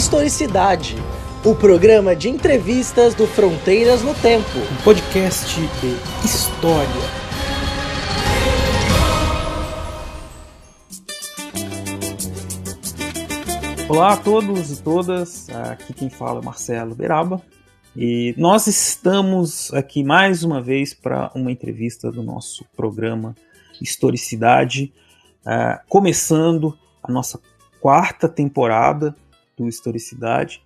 Historicidade, o programa de entrevistas do Fronteiras no Tempo. Um podcast de história. Olá a todos e todas, aqui quem fala é Marcelo Beraba. E nós estamos aqui mais uma vez para uma entrevista do nosso programa Historicidade, começando a nossa quarta temporada do Historicidade,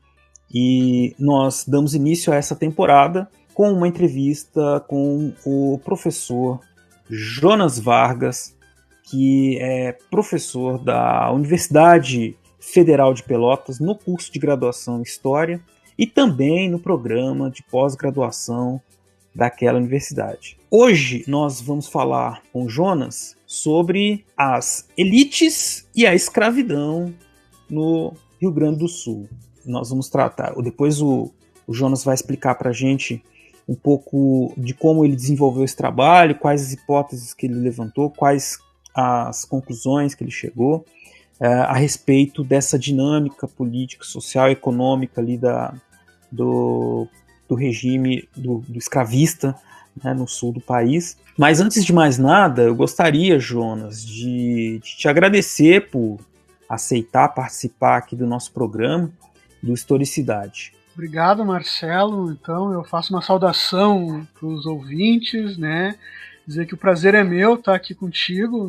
e nós damos início a essa temporada com uma entrevista com o professor Jonas Vargas, que é professor da Universidade Federal de Pelotas no curso de graduação em História e também no programa de pós-graduação daquela universidade. Hoje nós vamos falar com Jonas sobre as elites e a escravidão no Rio Grande do Sul. Nós vamos tratar, depois o Jonas vai explicar para a gente um pouco de como ele desenvolveu esse trabalho, quais as hipóteses que ele levantou, quais as conclusões que ele chegou a respeito dessa dinâmica política, social e econômica ali do regime do escravista, né, no sul do país. Mas antes de mais nada, eu gostaria, Jonas, de te agradecer por aceitar participar aqui do nosso programa do Historicidade. Obrigado, Marcelo. Então, eu faço uma saudação para os ouvintes, né? Dizer que o prazer é meu estar aqui contigo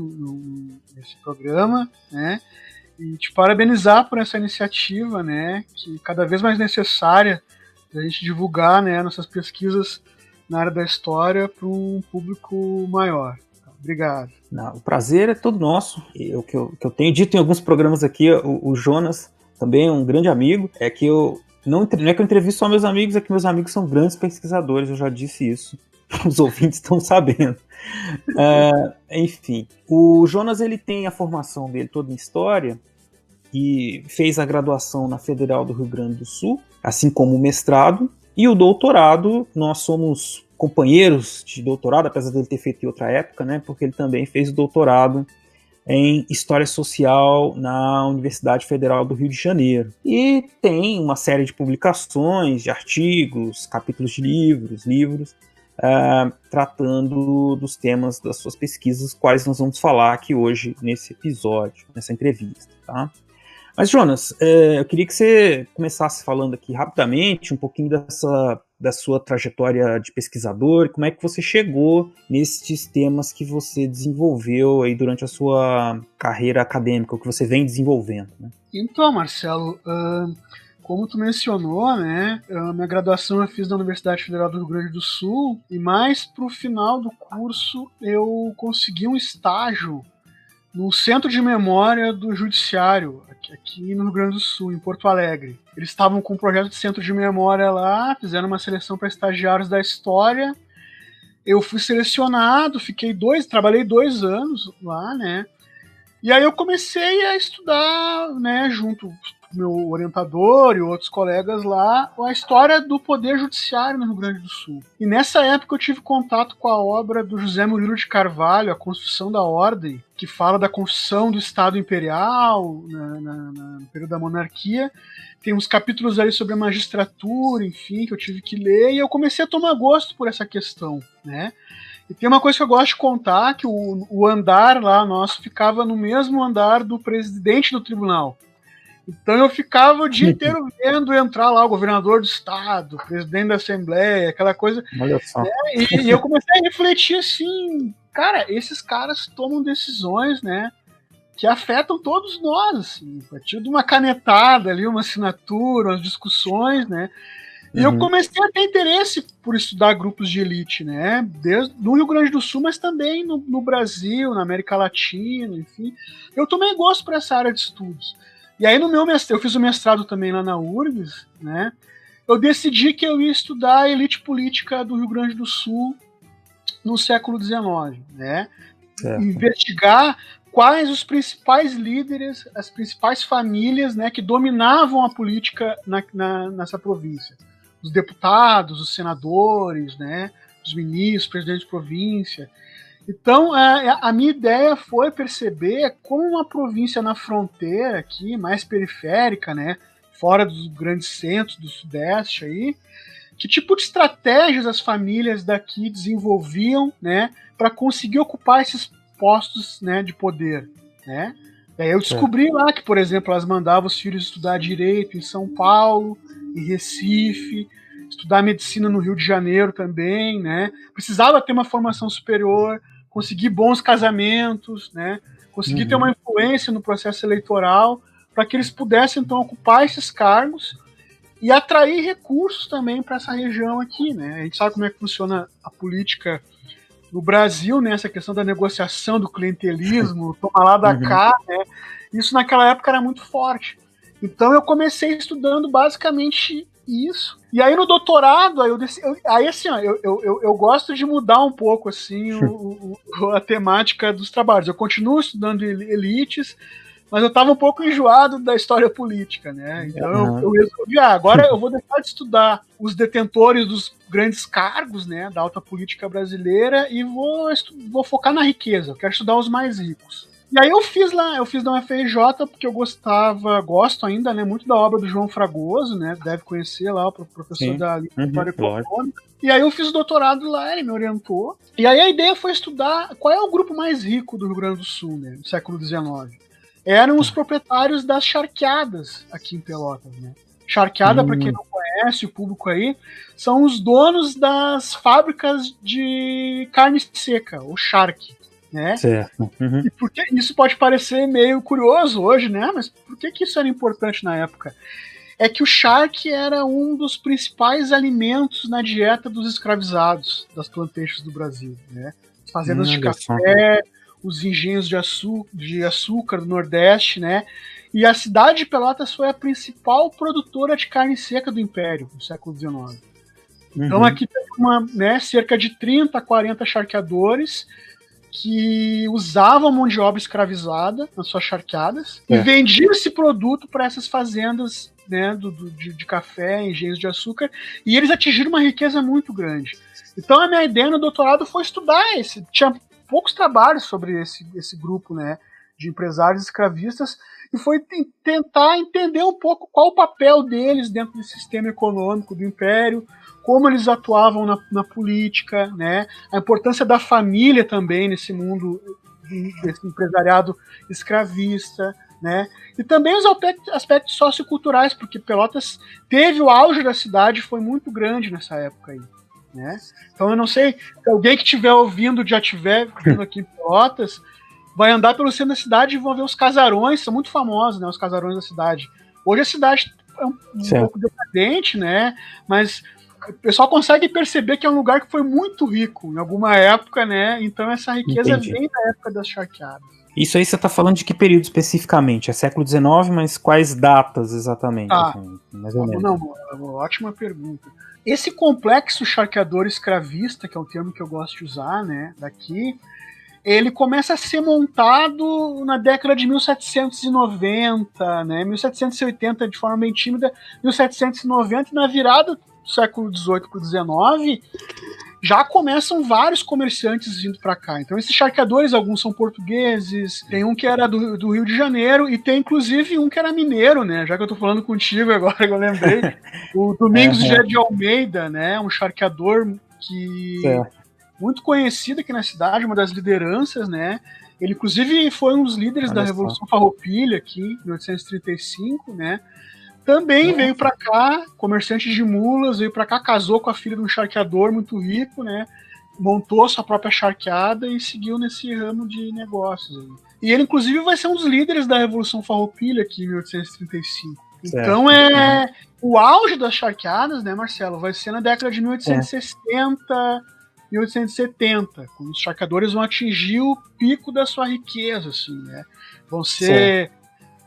nesse programa, né? E te parabenizar por essa iniciativa, né? Que cada vez mais necessária da gente divulgar, né, nossas pesquisas na área da história para um público maior. Então, obrigado. Não, o prazer é todo nosso. O que eu tenho dito em alguns programas aqui, o Jonas também é um grande amigo, é que não é que eu entrevisto só meus amigos, é que meus amigos são grandes pesquisadores, eu já disse isso. Os ouvintes estão sabendo. Enfim, o Jonas ele tem a formação dele toda em História e fez a graduação na Federal do Rio Grande do Sul, assim como o mestrado, e o doutorado, nós somos companheiros de doutorado, apesar dele ter feito em outra época, né, porque ele também fez o doutorado em História Social na Universidade Federal do Rio de Janeiro. E tem uma série de publicações, de artigos, capítulos de livros, tratando dos temas das suas pesquisas, quais nós vamos falar aqui hoje nesse episódio, nessa entrevista, tá? Mas, Jonas, eu queria que você começasse falando aqui rapidamente um pouquinho da sua trajetória de pesquisador, como é que você chegou nesses temas que você desenvolveu aí durante a sua carreira acadêmica, o que você vem desenvolvendo, né? Então, Marcelo, como tu mencionou, né, minha graduação eu fiz na Universidade Federal do Rio Grande do Sul, e mais pro final do curso eu consegui um estágio no Centro de Memória do Judiciário, aqui no Rio Grande do Sul, em Porto Alegre. Eles estavam com um projeto de centro de memória lá, fizeram uma seleção para estagiários da história. Eu fui selecionado, trabalhei 2 anos lá, né? E aí eu comecei a estudar, né, junto com meu orientador e outros colegas lá, a história do Poder Judiciário no Rio Grande do Sul. E nessa época eu tive contato com a obra do José Murilo de Carvalho, A Constituição da Ordem, que fala da construção do Estado Imperial no período da monarquia. Tem uns capítulos ali sobre a magistratura, enfim, que eu tive que ler, e eu comecei a tomar gosto por essa questão, né? E tem uma coisa que eu gosto de contar, que o andar lá nosso ficava no mesmo andar do presidente do tribunal. Então eu ficava o dia inteiro vendo entrar lá o governador do estado, o presidente da Assembleia, aquela coisa. Olha só. Né? E eu comecei a refletir assim, cara, esses caras tomam decisões, né, que afetam todos nós, assim, a partir de uma canetada ali, uma assinatura, umas discussões, né? E eu comecei a ter interesse por estudar grupos de elite, né? No Rio Grande do Sul, mas também no Brasil, na América Latina, enfim. Eu tomei gosto por essa área de estudos. E aí no meu mestrado, eu fiz o mestrado também lá na URGS, né? Eu decidi que eu ia estudar a elite política do Rio Grande do Sul no século XIX, né? Investigar quais os principais líderes, as principais famílias, né, que dominavam a política nessa província. Os deputados, os senadores, né, os ministros, presidentes de província. Então, a minha ideia foi perceber como uma província na fronteira aqui, mais periférica, né, fora dos grandes centros do Sudeste aí. Que tipo de estratégias as famílias daqui desenvolviam, né, para conseguir ocupar esses postos, né, de poder, né? E aí eu descobri lá que, por exemplo, elas mandavam os filhos estudar direito em São Paulo, em Recife, estudar medicina no Rio de Janeiro também, né? Precisava ter uma formação superior, conseguir bons casamentos, né? Conseguir ter uma influência no processo eleitoral para que eles pudessem então ocupar esses cargos e atrair recursos também para essa região aqui, né? A gente sabe como é que funciona a política no Brasil, né? Essa questão da negociação, do clientelismo, toma lá da cá, né? Isso naquela época era muito forte. Então eu comecei estudando basicamente isso. E aí no doutorado, eu gosto de mudar um pouco assim a temática dos trabalhos. Eu continuo estudando elites, mas eu estava um pouco enjoado da história política, né? Então eu resolvi, agora eu vou deixar de estudar os detentores dos grandes cargos, né, da alta política brasileira e vou focar na riqueza. Eu quero estudar os mais ricos. E aí eu fiz na UFRJ porque eu gosto ainda, né, muito da obra do João Fragoso, né? Deve conhecer lá, o professor da História Econômica. E aí eu fiz o doutorado lá, ele me orientou. E aí a ideia foi estudar qual é o grupo mais rico do Rio Grande do Sul, né, no século XIX. Eram os proprietários das charqueadas aqui em Pelotas, né? Charqueada, para quem não conhece, o público aí, são os donos das fábricas de carne seca, o charque, né? Certo. E porque isso pode parecer meio curioso hoje, né? Mas por que isso era importante na época? É que o charque era um dos principais alimentos na dieta dos escravizados das plantations do Brasil, né? As fazendas de café, os engenhos de açúcar do Nordeste, né? E a cidade de Pelotas foi a principal produtora de carne seca do Império no século XIX. Então aqui tem cerca de 30 a 40 charqueadores que usavam mão de obra escravizada nas suas charqueadas e vendiam esse produto para essas fazendas, né, de café, engenhos de açúcar, e eles atingiram uma riqueza muito grande. Então a minha ideia no doutorado foi estudar tinha poucos trabalhos sobre esse grupo, né, de empresários escravistas, e foi tentar entender um pouco qual o papel deles dentro do sistema econômico do Império, como eles atuavam na política, né, a importância da família também nesse mundo desse empresariado escravista, né, e também os aspectos socioculturais, porque Pelotas teve o auge da cidade, foi muito grande nessa época aí. Né? Então eu não sei, se alguém que estiver ouvindo já estiver vindo aqui em Pelotas, vai andar pelo centro da cidade e vão ver os casarões, são muito famosos, né, os casarões da cidade. Hoje a cidade é um pouco decadente, né, mas o pessoal consegue perceber que é um lugar que foi muito rico em alguma época, né, então essa riqueza vem da época das charqueadas. Isso aí você está falando de que período especificamente? É século XIX, mas quais datas exatamente? Assim, mais ou menos. Não, é uma ótima pergunta. Esse complexo charqueador escravista, que é um termo que eu gosto de usar, né, daqui, ele começa a ser montado na década de 1790, né, 1780 de forma bem tímida, 1790, na virada do século XVIII para o XIX, já começam vários comerciantes vindo para cá. Então esses charqueadores, alguns são portugueses, tem um que era do Rio de Janeiro e tem inclusive um que era mineiro, né? Já que eu tô falando contigo agora, que eu lembrei. O Domingos de Almeida, né? Um charqueador que muito conhecido aqui na cidade, uma das lideranças, né? Ele inclusive foi um dos líderes da Revolução Farroupilha aqui, em 1835, né? Também veio para cá, comerciante de mulas, veio para cá, casou com a filha de um charqueador muito rico, né? Montou sua própria charqueada e seguiu nesse ramo de negócios. Aí. E ele, inclusive, vai ser um dos líderes da Revolução Farroupilha aqui em 1835. Certo. Então, o auge das charqueadas, né, Marcelo, vai ser na década de 1860, 1870, quando os charqueadores vão atingir o pico da sua riqueza, assim, né? Vão ser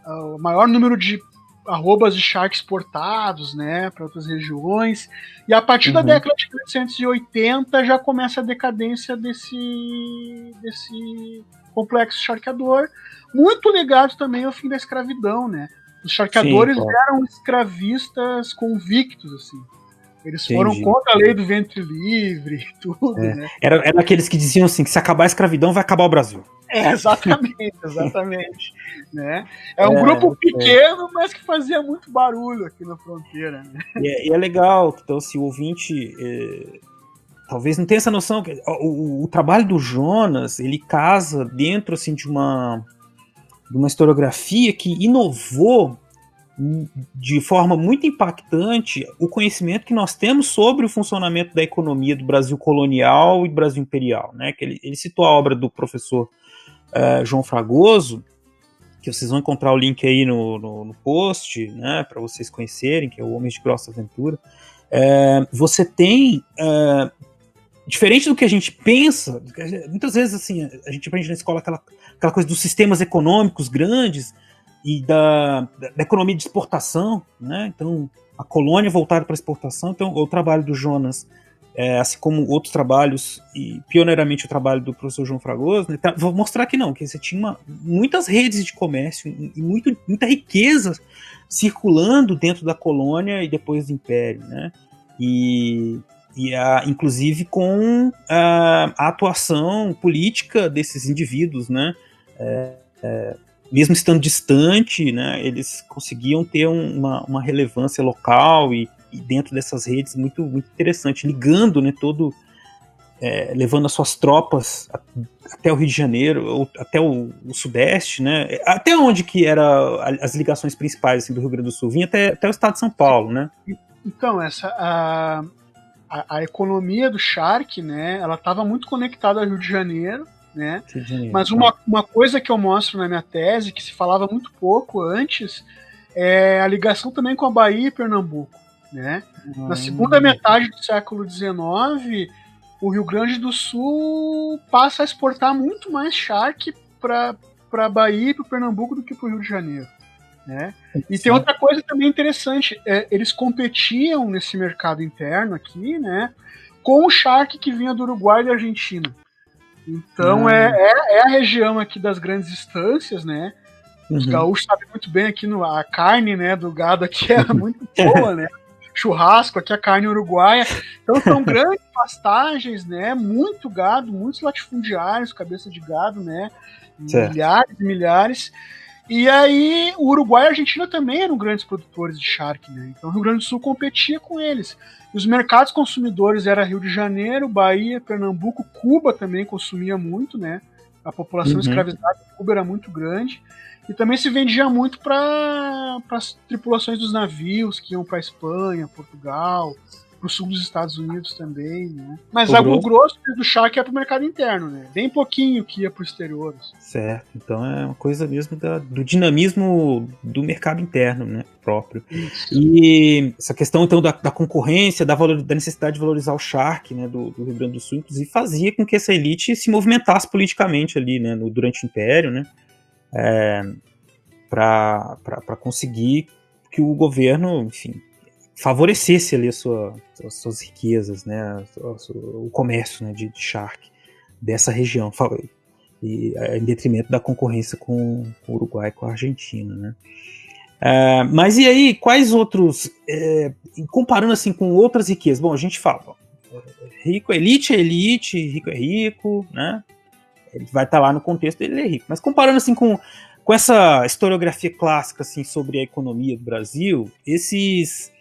o maior número de arrobas de charque exportados, né, para outras regiões, e a partir da década de 1880 já começa a decadência desse complexo charqueador, muito ligado também ao fim da escravidão, né? Os charqueadores eram escravistas convictos, assim. Eles foram contra a lei do ventre livre e tudo, né? Era aqueles que diziam assim, que se acabar a escravidão vai acabar o Brasil. Exatamente. Né? É um grupo pequeno, mas que fazia muito barulho aqui na fronteira. Né? E é legal, então, se o ouvinte talvez não tenha essa noção, que o trabalho do Jonas, ele casa dentro assim, de uma historiografia que inovou de forma muito impactante o conhecimento que nós temos sobre o funcionamento da economia do Brasil colonial e do Brasil imperial, né? Que ele citou a obra do professor João Fragoso, que vocês vão encontrar o link aí no post, né, para vocês conhecerem, que é o Homens de Grossa Aventura. Você tem, diferente do que a gente pensa, muitas vezes assim, a gente aprende na escola aquela coisa dos sistemas econômicos grandes e da economia de exportação, né? Então a colônia voltada para a exportação. Então o trabalho do Jonas, assim como outros trabalhos, e pioneiramente o trabalho do professor João Fragoso, né, vou mostrar que não, que você tinha muitas redes de comércio e muita riqueza circulando dentro da colônia e depois do império, né? Inclusive com a atuação política desses indivíduos, né? Mesmo estando distante, né, eles conseguiam ter uma relevância local e dentro dessas redes muito, muito interessante, ligando, né, levando as suas tropas até o Rio de Janeiro, ou até o Sudeste, né, até onde que eram as ligações principais assim, do Rio Grande do Sul, vinha até o estado de São Paulo, né? Então, a economia do Shark, né, ela estava muito conectada ao Rio de Janeiro, né? Mas uma coisa que eu mostro na minha tese, que se falava muito pouco antes, é a ligação também com a Bahia e Pernambuco, né? Na segunda metade do século XIX, o Rio Grande do Sul passa a exportar muito mais charque para a Bahia e para o Pernambuco do que para o Rio de Janeiro, né? E tem outra coisa também interessante, eles competiam nesse mercado interno aqui, né, com o charque que vinha do Uruguai e da Argentina. Então é a região aqui das grandes estâncias, né? Os gaúchos sabem muito bem aqui a carne, né, do gado aqui é muito boa, né? Churrasco, aqui a carne uruguaia. Então são grandes pastagens, né? Muito gado, muitos latifundiários, cabeça de gado, né? Milhares e milhares. E aí o Uruguai e a Argentina também eram grandes produtores de charque, né? Então o Rio Grande do Sul competia com eles. Os mercados consumidores eram Rio de Janeiro, Bahia, Pernambuco, Cuba também consumia muito, né? A população escravizada de Cuba era muito grande. E também se vendia muito para as tripulações dos navios que iam para a Espanha, Portugal, para o sul dos Estados Unidos também, né? Mas o grosso do charque é para o mercado interno, né? Bem pouquinho que ia para o exterior. Certo, então é uma coisa mesmo do dinamismo do mercado interno, né, próprio. Isso. E essa questão então da concorrência, da necessidade de valorizar o charque, né, do Rio Grande do Sul, inclusive fazia com que essa elite se movimentasse politicamente ali, né, durante o Império, né, para conseguir que o governo, enfim, favorecesse ali as suas riquezas, né, o comércio, né, de charque dessa região, e em detrimento da concorrência com o Uruguai e com a Argentina, né. Mas e aí, quais outros, comparando assim com outras riquezas, bom, a gente fala, rico é elite, rico é rico, né, ele vai estar lá no contexto, ele é rico, mas comparando assim com essa historiografia clássica assim, sobre a economia do Brasil, esses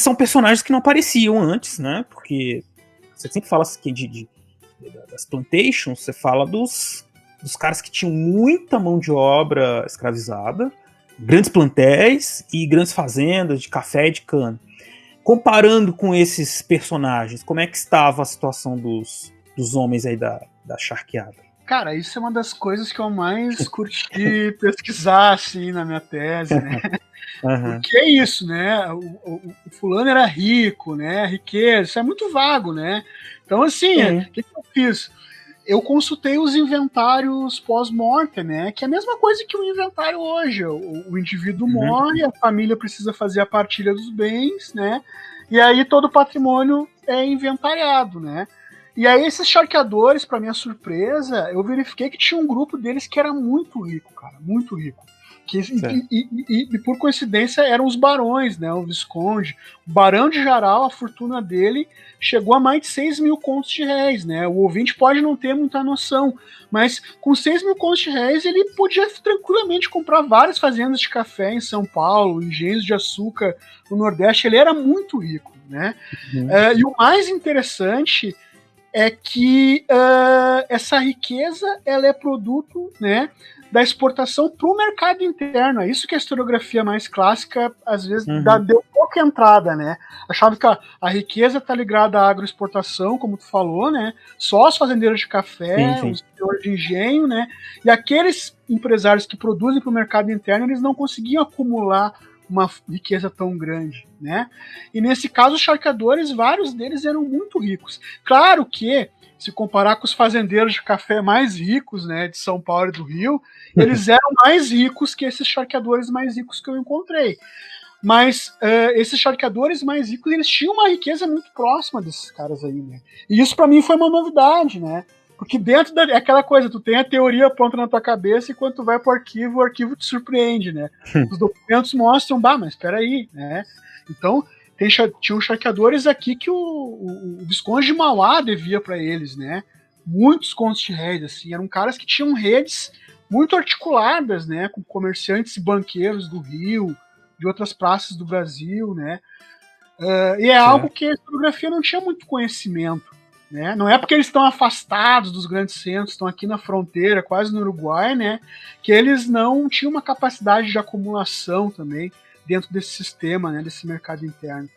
são personagens que não apareciam antes, né? Porque você sempre fala assim, das plantations, você fala dos caras que tinham muita mão de obra escravizada, grandes plantéis e grandes fazendas de café e de cana. Comparando com esses personagens, como é que estava a situação dos homens aí da charqueada? Cara, isso é uma das coisas que eu mais curti pesquisar assim na minha tese, né? Porque é isso, né? O fulano era rico, né? Riqueza, isso é muito vago, né? Então, assim, o que eu fiz? Eu consultei os inventários pós-mortem, né? Que é a mesma coisa que o inventário hoje. O indivíduo morre, a família precisa fazer a partilha dos bens, né? E aí todo o patrimônio é inventariado, né? E aí esses charqueadores, para minha surpresa, eu verifiquei que tinha um grupo deles que era muito rico, cara, muito rico. E por coincidência eram os barões, né? O Visconde. O Barão de Jaral, a fortuna dele chegou a mais de 6 mil contos de réis, né? O ouvinte pode não ter muita noção, mas com 6 mil contos de réis ele podia tranquilamente comprar várias fazendas de café em São Paulo, engenhos de açúcar no Nordeste. Ele era muito rico, né? E o mais interessante é que essa riqueza ela é produto, né, da exportação para o mercado interno. É isso que a historiografia mais clássica, às vezes, deu pouca entrada, né? Achava que a riqueza está ligada à agroexportação, como tu falou, né? Só os fazendeiros de café, os senhores de engenho, né? E aqueles empresários que produzem para o mercado interno, eles não conseguiam acumular uma riqueza tão grande, né? E nesse caso, os charqueadores, vários deles eram muito ricos. Claro que, se comparar com os fazendeiros de café mais ricos, né, de São Paulo e do Rio, eles eram mais ricos que esses charqueadores mais ricos que eu encontrei. Mas esses charqueadores mais ricos, eles tinham uma riqueza muito próxima desses caras aí, né? E isso para mim foi uma novidade, né? Porque dentro é aquela coisa, tu tem a teoria pronta na tua cabeça e quando tu vai pro arquivo, o arquivo te surpreende, né? Os documentos mostram, mas espera aí, né? Então, tinham charqueadores aqui que o Visconde de Mauá devia para eles, né? Muitos contos de réis, assim, eram caras que tinham redes muito articuladas, né? Com comerciantes e banqueiros do Rio, de outras praças do Brasil, né? E é algo que a historiografia não tinha muito conhecimento. Né? Não é porque eles estão afastados dos grandes centros, estão aqui na fronteira, quase no Uruguai, né, que eles não tinham uma capacidade de acumulação também dentro desse sistema, né, desse mercado interno.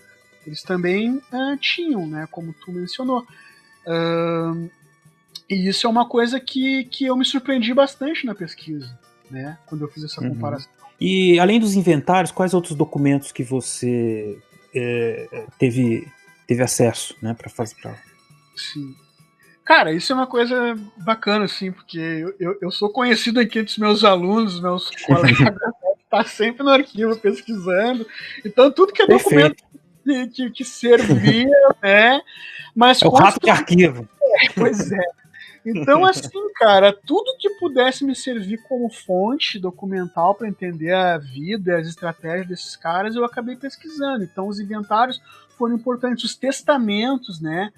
Eles também tinham, né, como tu mencionou. E isso é uma coisa que eu me surpreendi bastante na pesquisa, né, quando eu fiz essa comparação. E além dos inventários, quais outros documentos que você teve acesso, né, para fazer? Sim. Cara, isso é uma coisa bacana, assim, porque eu sou conhecido aqui entre os meus alunos, meus colegas, tá sempre no arquivo pesquisando. Então, tudo que é documento que servia, né? Mas é o rato de arquivo. Pois é. Então, assim, cara, tudo que pudesse me servir como fonte documental para entender a vida, as estratégias desses caras, eu acabei pesquisando. Então, os inventários foram importantes, os testamentos, né?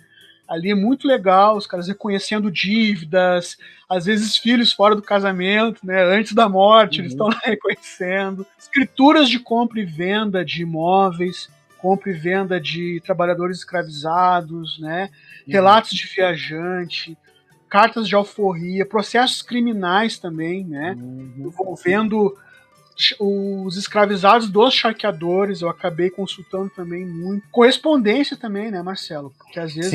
Ali é muito legal, os caras reconhecendo dívidas, às vezes filhos fora do casamento, né? Antes da morte, eles estão lá reconhecendo. Escrituras de compra e venda de imóveis, compra e venda de trabalhadores escravizados, né? Relatos de viajante, cartas de alforria, processos criminais também, né? Envolvendo os escravizados dos charqueadores, eu acabei consultando também muito. Correspondência também, né, Marcelo? Porque às vezes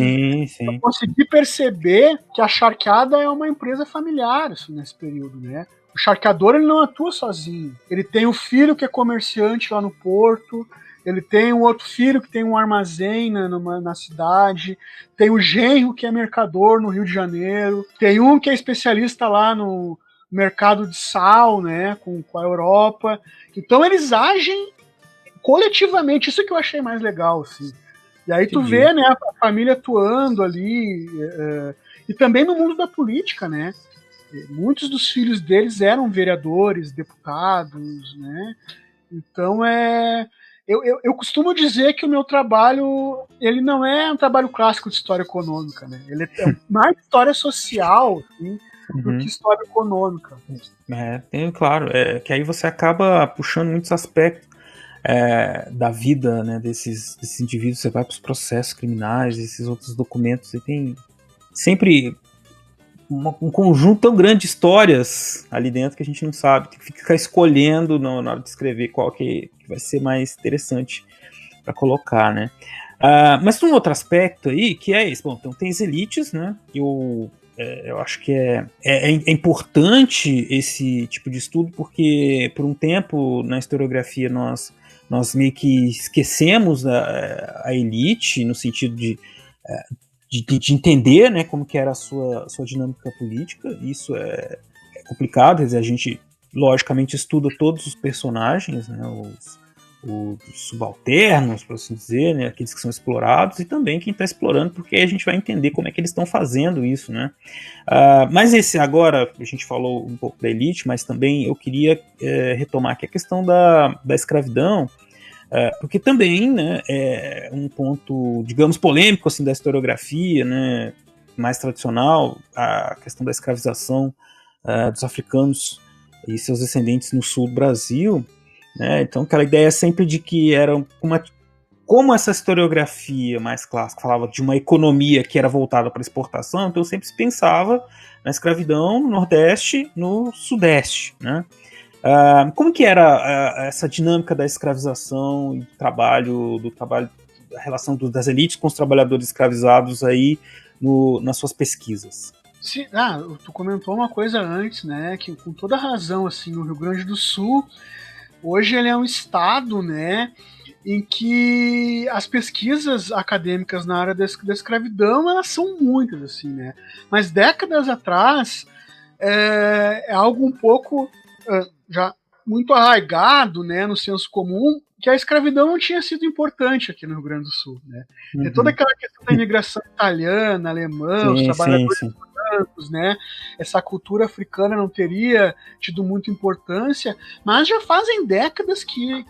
eu consegui perceber que a charqueada é uma empresa familiar assim, nesse período, né? O charqueador ele não atua sozinho. Ele tem o filho que é comerciante lá no porto, ele tem um outro filho que tem um armazém na cidade, tem o genro que é mercador no Rio de Janeiro, tem um que é especialista lá no mercado de sal, né, com a Europa. Então eles agem coletivamente, isso que eu achei mais legal, assim. E aí tu vê, né, a família atuando ali, e também no mundo da política, né. Muitos dos filhos deles eram vereadores, deputados, né. Então eu costumo dizer que o meu trabalho ele não é um trabalho clássico de história econômica, né. Ele é mais história social, assim, do que história econômica. Claro, que aí você acaba puxando muitos aspectos da vida, né, desses indivíduos. Você vai para os processos criminais, esses outros documentos, você tem sempre um conjunto tão grande de histórias ali dentro que a gente não sabe, tem que ficar escolhendo na hora de escrever qual que vai ser mais interessante para colocar, né. Mas tem um outro aspecto aí que é esse. Bom, então tem as elites, né, eu acho que é importante esse tipo de estudo, porque por um tempo na historiografia nós meio que esquecemos a elite, no sentido de entender, né, como que era a sua dinâmica política. Isso é complicado, quer dizer, a gente logicamente estuda todos os personagens, né, os subalternos, por assim dizer, né, aqueles que são explorados, e também quem está explorando, porque aí a gente vai entender como é que eles estão fazendo isso, né? Mas agora, a gente falou um pouco da elite, mas também eu queria retomar aqui a questão da escravidão, porque também, né, é um ponto, digamos, polêmico assim, da historiografia, né, mais tradicional, a questão da escravização dos africanos e seus descendentes no sul do Brasil, né? Então aquela ideia sempre de que era como essa historiografia mais clássica falava de uma economia que era voltada para exportação, então sempre se pensava na escravidão no Nordeste, no Sudeste, né? Como que era essa dinâmica da escravização e do trabalho, a relação das elites com os trabalhadores escravizados aí nas suas pesquisas? Sim, tu comentou uma coisa antes, né, que com toda razão, assim, o Rio Grande do Sul, hoje ele é um estado, né, em que as pesquisas acadêmicas na área da escravidão, elas são muitas, assim, né, mas décadas atrás é algo um pouco já muito arraigado, né, no senso comum, que a escravidão não tinha sido importante aqui no Rio Grande do Sul, né. Tem toda aquela questão da imigração italiana, alemã, os trabalhadores brancos, né, essa cultura africana não teria tido muita importância, mas já fazem décadas que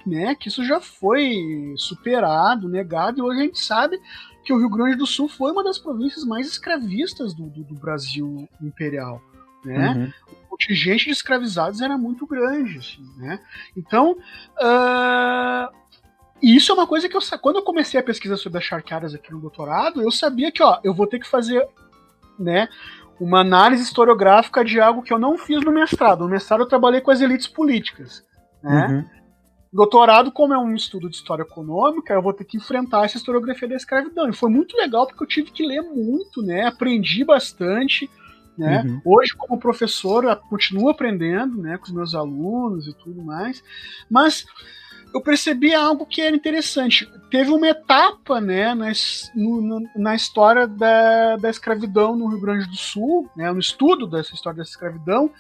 isso já foi superado, negado, e hoje a gente sabe que o Rio Grande do Sul foi uma das províncias mais escravistas do Brasil imperial, né. O contingente de escravizados era muito grande, assim, né. Então, e isso é uma coisa que quando eu comecei a pesquisa sobre as charqueadas aqui no doutorado, eu sabia que eu vou ter que fazer, né, uma análise historiográfica de algo que eu não fiz no mestrado. No mestrado eu trabalhei com as elites políticas, né. Doutorado, como é um estudo de história econômica, eu vou ter que enfrentar essa historiografia da escravidão. E foi muito legal porque eu tive que ler muito, né, aprendi bastante, né. Hoje, como professor, eu continuo aprendendo, né, com os meus alunos e tudo mais, mas eu percebi algo que era interessante. Teve uma etapa, né, na história da escravidão no Rio Grande do Sul, né, no estudo dessa história da escravidão,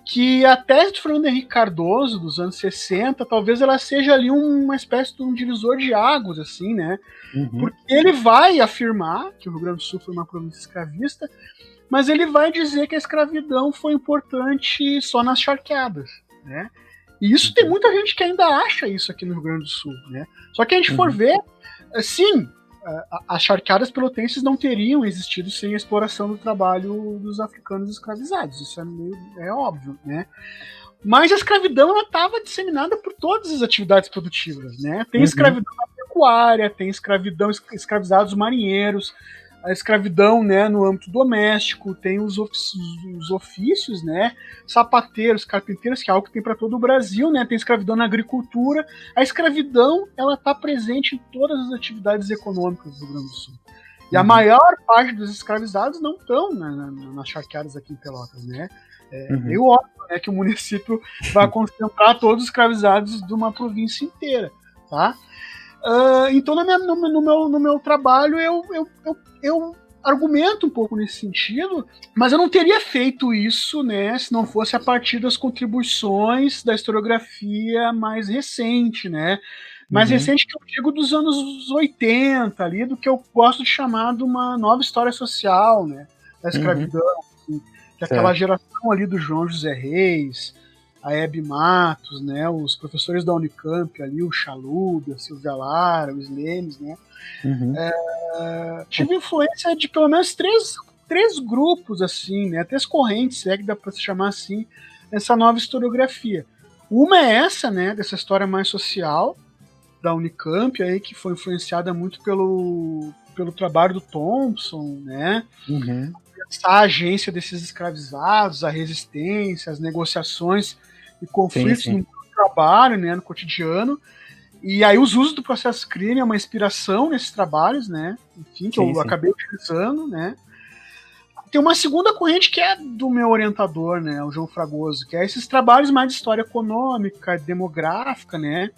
que a tese de Fernando Henrique Cardoso, dos anos 60, talvez ela seja ali uma espécie de um divisor de águas, assim, né, porque ele vai afirmar que o Rio Grande do Sul foi uma província escravista, mas ele vai dizer que a escravidão foi importante só nas charqueadas, né. E isso tem muita gente que ainda acha isso aqui no Rio Grande do Sul, né? Só que a gente for ver, sim, as charqueadas pelotenses não teriam existido sem a exploração do trabalho dos africanos escravizados. Isso é óbvio, né? Mas a escravidão estava disseminada por todas as atividades produtivas, né? Tem escravidão na pecuária, tem escravizados marinheiros, a escravidão, né, no âmbito doméstico, tem os ofícios, né, sapateiros, carpinteiros, que é algo que tem para todo o Brasil, né, tem escravidão na agricultura. A escravidão, ela está presente em todas as atividades econômicas do Rio Grande do Sul. E a maior parte dos escravizados não estão nas charqueadas aqui em Pelotas, né. É meio óbvio, né, que o município vai concentrar todos os escravizados de uma província inteira, tá? Então, no meu trabalho, eu argumento um pouco nesse sentido, mas eu não teria feito isso, né, se não fosse a partir das contribuições da historiografia mais recente, né? Mais recente que eu digo dos anos 80, ali, do que eu gosto de chamar de uma nova história social, né, da escravidão, assim, que é aquela geração ali do João José Reis, a Hebe Matos, né, os professores da Unicamp ali, o Chalub, a Silvia Lara, os Lemes, né, tive influência de pelo menos três grupos, assim, né, três correntes, que dá para se chamar assim, nessa nova historiografia. Uma é essa, né, dessa história mais social da Unicamp, aí, que foi influenciada muito pelo trabalho do Thompson, né, a agência desses escravizados, a resistência, as negociações e conflitos no trabalho, né, no cotidiano. E aí os usos do processo crime é uma inspiração nesses trabalhos, né, enfim, que eu acabei utilizando, né. Tem uma segunda corrente que é do meu orientador, né, o João Fragoso, que é esses trabalhos mais de história econômica, demográfica, né,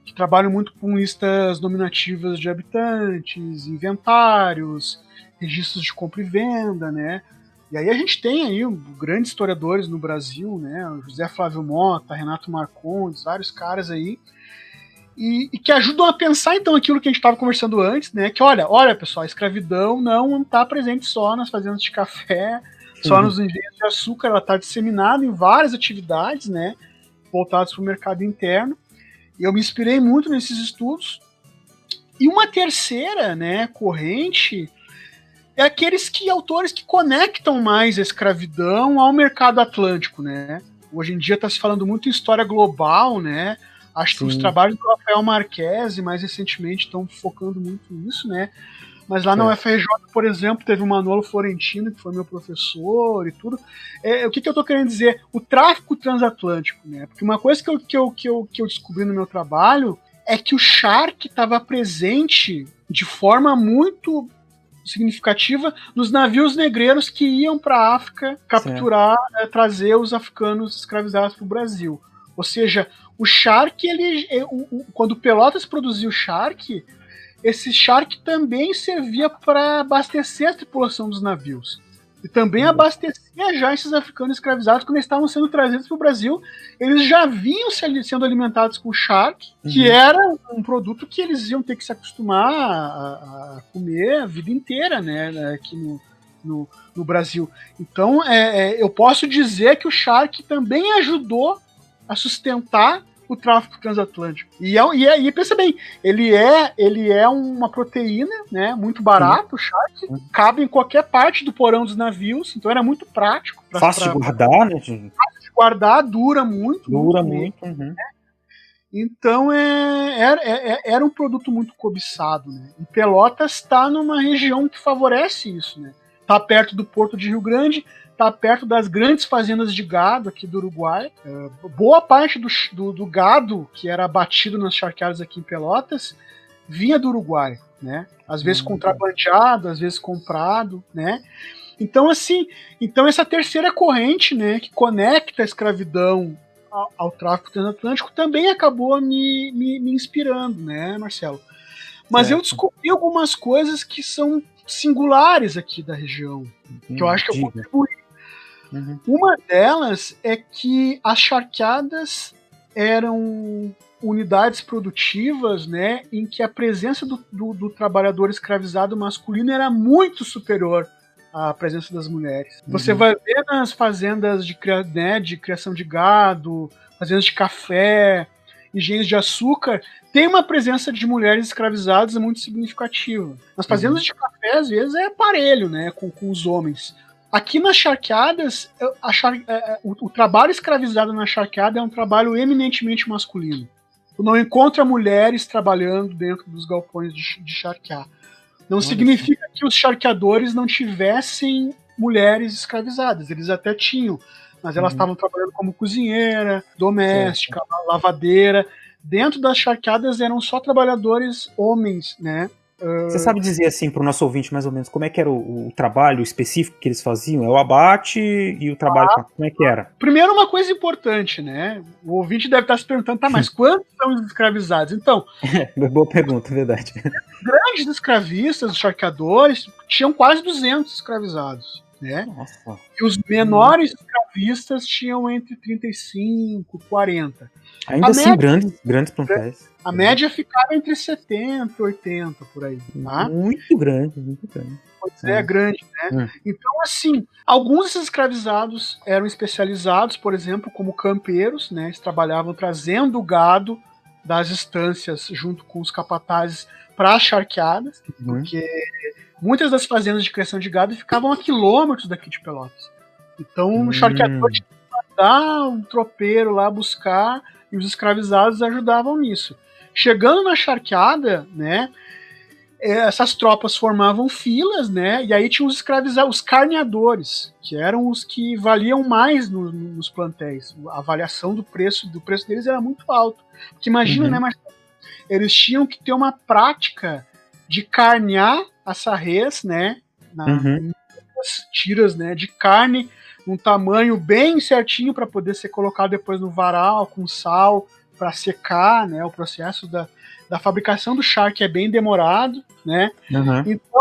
que trabalham muito com listas nominativas de habitantes, inventários, registros de compra e venda, né. E aí a gente tem aí grandes historiadores no Brasil, né, José Flávio Mota, Renato Marcondes, vários caras aí. e que ajudam a pensar, então, aquilo que a gente estava conversando antes, né? Que olha, pessoal, a escravidão não está presente só nas fazendas de café, só nos engenhos de açúcar, ela está disseminada em várias atividades, né? Voltadas para o mercado interno. E eu me inspirei muito nesses estudos. E uma terceira, né, corrente é autores que conectam mais a escravidão ao mercado atlântico, né? Hoje em dia está se falando muito em história global, né? Acho que os trabalhos do Rafael Marquesi, mais recentemente, estão focando muito nisso, né? Mas lá na UFRJ, por exemplo, teve o Manolo Florentino, que foi meu professor e tudo. O que eu estou querendo dizer? O tráfico transatlântico, né? Porque uma coisa que eu descobri no meu trabalho é que o Shark estava presente de forma muito significativa nos navios negreiros que iam para a África capturar, trazer os africanos escravizados para o Brasil. Ou seja, o Shark, quando Pelotas produziu o Shark, esse Shark também servia para abastecer a tripulação dos navios. E também abastecia já esses africanos escravizados quando eles estavam sendo trazidos para o Brasil. Eles já vinham sendo alimentados com Shark, que era um produto que eles iam ter que se acostumar a comer a vida inteira, né, aqui no Brasil. Então, eu posso dizer que o Shark também ajudou a sustentar o tráfico transatlântico. E pensa bem, ele é uma proteína, né, muito barato, o Shark, cabe em qualquer parte do porão dos navios, então era muito prático. Fácil de guardar, né? Fácil de guardar, dura muito. Muito. Então era um produto muito cobiçado, né? E Pelotas está numa região que favorece isso, né? Está perto do Porto de Rio Grande, está perto das grandes fazendas de gado aqui do Uruguai. Boa parte do gado que era abatido nas charqueadas aqui em Pelotas vinha do Uruguai, né? Às vezes contrabandeado, às vezes comprado, né? Então, assim, essa terceira corrente, né, que conecta a escravidão ao tráfico transatlântico também acabou me inspirando, né, Marcelo? Mas eu descobri algumas coisas que são singulares aqui da região, que eu acho que eu contribuí. Uma delas é que as charqueadas eram unidades produtivas, né, em que a presença do trabalhador escravizado masculino era muito superior à presença das mulheres. Você vai ver nas fazendas de criação de gado, fazendas de café, engenhos de açúcar, tem uma presença de mulheres escravizadas muito significativa. Nas fazendas de café, às vezes, é parelho, né, com os homens. Aqui nas charqueadas, o trabalho escravizado na charqueada é um trabalho eminentemente masculino. Tu não encontra mulheres trabalhando dentro dos galpões de charquear. Não significa que os charqueadores não tivessem mulheres escravizadas. Eles até tinham, mas elas estavam trabalhando como cozinheira, doméstica, lavadeira. Dentro das charqueadas eram só trabalhadores homens, né? Você sabe dizer assim para o nosso ouvinte mais ou menos como é que era o trabalho específico que eles faziam? É o abate e o trabalho, como é que era? Primeiro, uma coisa importante, né? O ouvinte deve estar se perguntando, tá, mas quantos são escravizados? Então, boa pergunta, verdade. Os grandes escravistas, os charqueadores, tinham quase 200 escravizados, né? Nossa. E os menores escravistas tinham entre 35 e 40. Ainda assim, grandes plantéis. A média ficava entre 70 e 80, por aí. Tá? Muito grande. Pois é, grande, né? Então, assim, alguns desses escravizados eram especializados, por exemplo, como campeiros, né? Eles trabalhavam trazendo o gado das estâncias junto com os capatazes para as charqueadas, porque muitas das fazendas de criação de gado ficavam a quilômetros daqui de Pelotas. Então, o charqueador tinha que mandar um tropeiro lá buscar, e os escravizados ajudavam nisso. Chegando na charqueada, né, essas tropas formavam filas, né, e aí tinha os escravizados, os carneadores, que eram os que valiam mais nos plantéis. A avaliação do preço deles era muito alto. Porque imagina, né, Marcelo, eles tinham que ter uma prática de carnear essa res, né, nas tiras, né, de carne, um tamanho bem certinho para poder ser colocado depois no varal com sal para secar, né? O processo da fabricação do charque é bem demorado, né? Então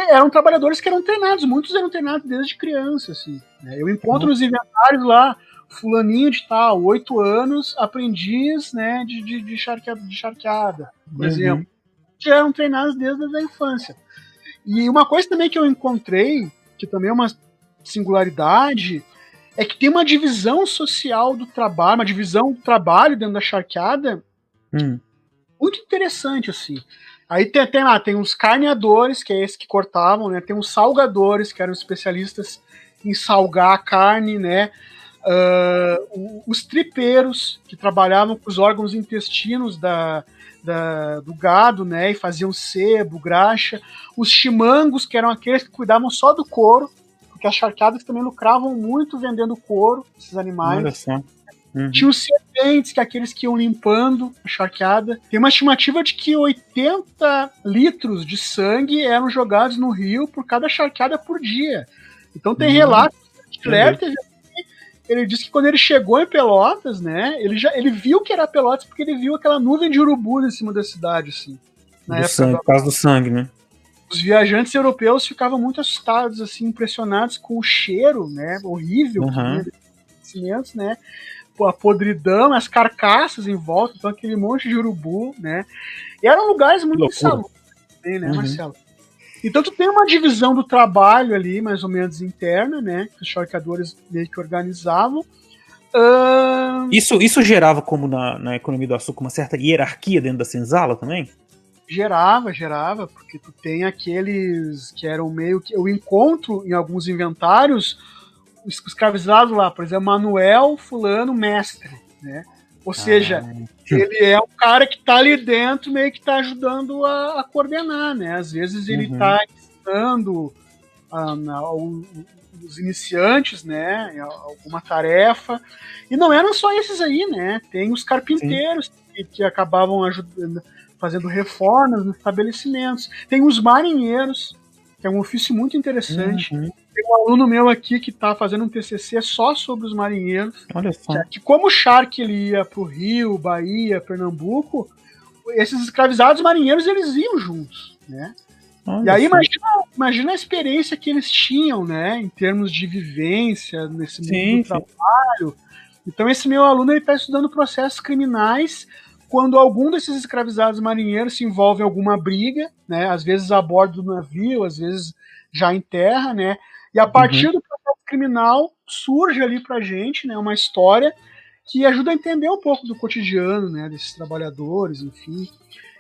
eram trabalhadores que eram treinados, muitos eram treinados desde criança, assim. Né? Eu encontro nos inventários lá fulaninho de tal, 8 anos, aprendiz, né, de charqueada, por exemplo. Já eram treinados desde a infância. E uma coisa também que eu encontrei, que também é uma singularidade, é que tem uma divisão social do trabalho, uma divisão do trabalho dentro da charqueada muito interessante, assim. Aí tem os carneadores, que é esse que cortavam, né? Tem os salgadores, que eram especialistas em salgar a carne, né? Os tripeiros, que trabalhavam com os órgãos intestinos do gado, né? E faziam sebo, graxa. Os chimangos, que eram aqueles que cuidavam só do couro, porque as charqueadas também lucravam muito vendendo couro, esses animais. Olha só. Tinha os serpentes, que é aqueles que iam limpando a charqueada. Tem uma estimativa de que 80 litros de sangue eram jogados no rio por cada charqueada por dia. Então tem relatos de ele disse que quando ele chegou em Pelotas, né, ele viu que era Pelotas porque ele viu aquela nuvem de urubus em cima da cidade, assim. Por causa do sangue, né? Os viajantes europeus ficavam muito assustados, assim, impressionados com o cheiro, né, horrível que vinha desses, né, a podridão, as carcaças em volta, então aquele monte de urubu, né, e eram lugares muito insalubres, né, Marcelo? Então tu tem uma divisão do trabalho ali, mais ou menos interna, né, que os charqueadores meio que organizavam. Isso gerava, como na economia do açúcar, uma certa hierarquia dentro da senzala também? Gerava, porque tu tem aqueles que eram meio que... Eu encontro em alguns inventários os escravizados lá, por exemplo, Manuel Fulano Mestre, né? Ou seja, ele é um cara que tá ali dentro, meio que tá ajudando a coordenar, né? Às vezes ele tá ensinando os iniciantes, né? Alguma tarefa. E não eram só esses aí, né? Tem os carpinteiros que acabavam ajudando, fazendo reformas nos estabelecimentos. Tem os marinheiros, que é um ofício muito interessante. Tem um aluno meu aqui que está fazendo um TCC só sobre os marinheiros. Olha só. Que como o Shark ele ia para o Rio, Bahia, Pernambuco, esses escravizados marinheiros eles iam juntos, né? Olha, e aí imagina a experiência que eles tinham, né, em termos de vivência nesse mundo do trabalho. Então esse meu aluno ele está estudando processos criminais quando algum desses escravizados marinheiros se envolve em alguma briga, né, às vezes a bordo do navio, às vezes já em terra, né, e a partir do processo criminal surge ali pra gente, né, uma história que ajuda a entender um pouco do cotidiano, né, desses trabalhadores, enfim.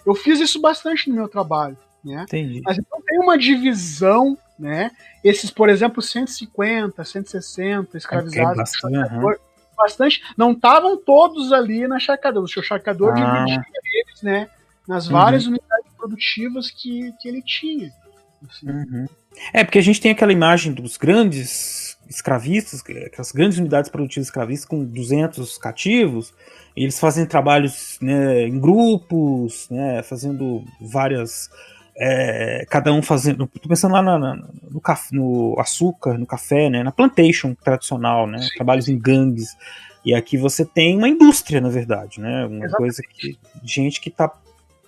Eu fiz isso bastante no meu trabalho, né? Entendi. Mas então tem uma divisão, né, esses, por exemplo, 150, 160 escravizados, bastante, não estavam todos ali na charcadora. O seu charcador dividia eles, né, nas várias unidades produtivas que ele tinha. Assim. Porque a gente tem aquela imagem dos grandes escravistas, aquelas grandes unidades produtivas escravistas com 200 cativos, e eles fazem trabalhos, né, em grupos, né, fazendo várias... cada um fazendo... Tô pensando lá no açúcar, no café, né, na plantation tradicional, né, trabalhos em gangues. E aqui você tem uma indústria, na verdade, né, uma coisa que... Gente que está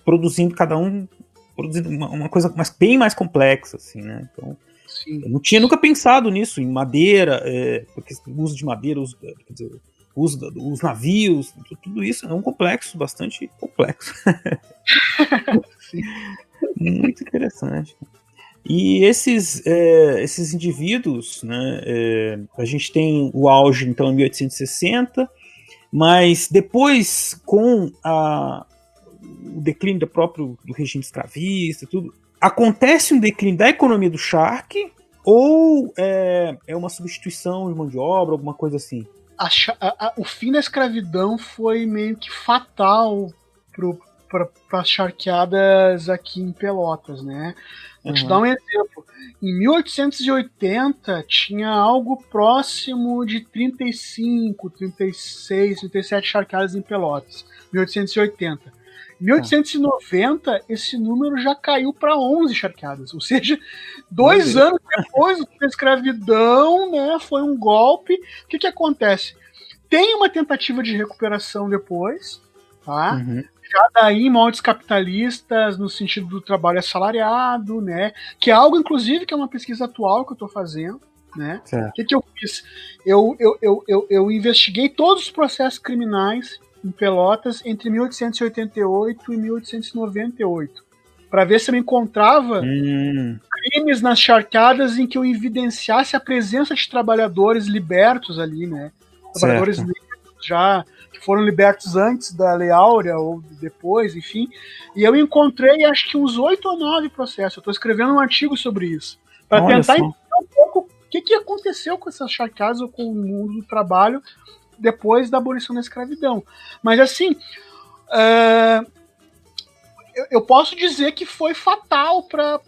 produzindo, cada um produzindo uma coisa bem mais complexa, assim, né? Então, eu não tinha nunca pensado nisso, em madeira, porque o uso de madeira, os navios, tudo isso é um complexo, bastante complexo. Muito interessante. E esses indivíduos, né, a gente tem o auge, então, em 1860, mas depois, com o declínio do regime escravista, tudo, acontece um declínio da economia do Shark ou é uma substituição de mão de obra, alguma coisa assim? O fim da escravidão foi meio que fatal para as charqueadas aqui em Pelotas, né? Vou te dar um exemplo. Em 1880 tinha algo próximo de 35, 36, 37 charqueadas em Pelotas. 1880. Em 1890, esse número já caiu para 11 charqueadas. Ou seja, 2 anos depois da escravidão, né, foi um golpe. O que acontece? Tem uma tentativa de recuperação depois, tá? Já daí em moldes capitalistas, no sentido do trabalho assalariado, né? Que é algo, inclusive, que é uma pesquisa atual que eu estou fazendo, né? Certo. O que eu fiz? Eu investiguei todos os processos criminais em Pelotas entre 1888 e 1898, para ver se eu encontrava crimes nas charqueadas em que eu evidenciasse a presença de trabalhadores libertos ali, né? Trabalhadores Certo. libertos já que foram libertos antes da Lei Áurea ou depois, enfim. E eu encontrei acho que uns 8 ou 9 processos. Eu estou escrevendo um artigo sobre isso, para Olha tentar só. entender um pouco o que aconteceu com essas charqueadas ou com o mundo do trabalho depois da abolição da escravidão. Mas assim, eu posso dizer que foi fatal para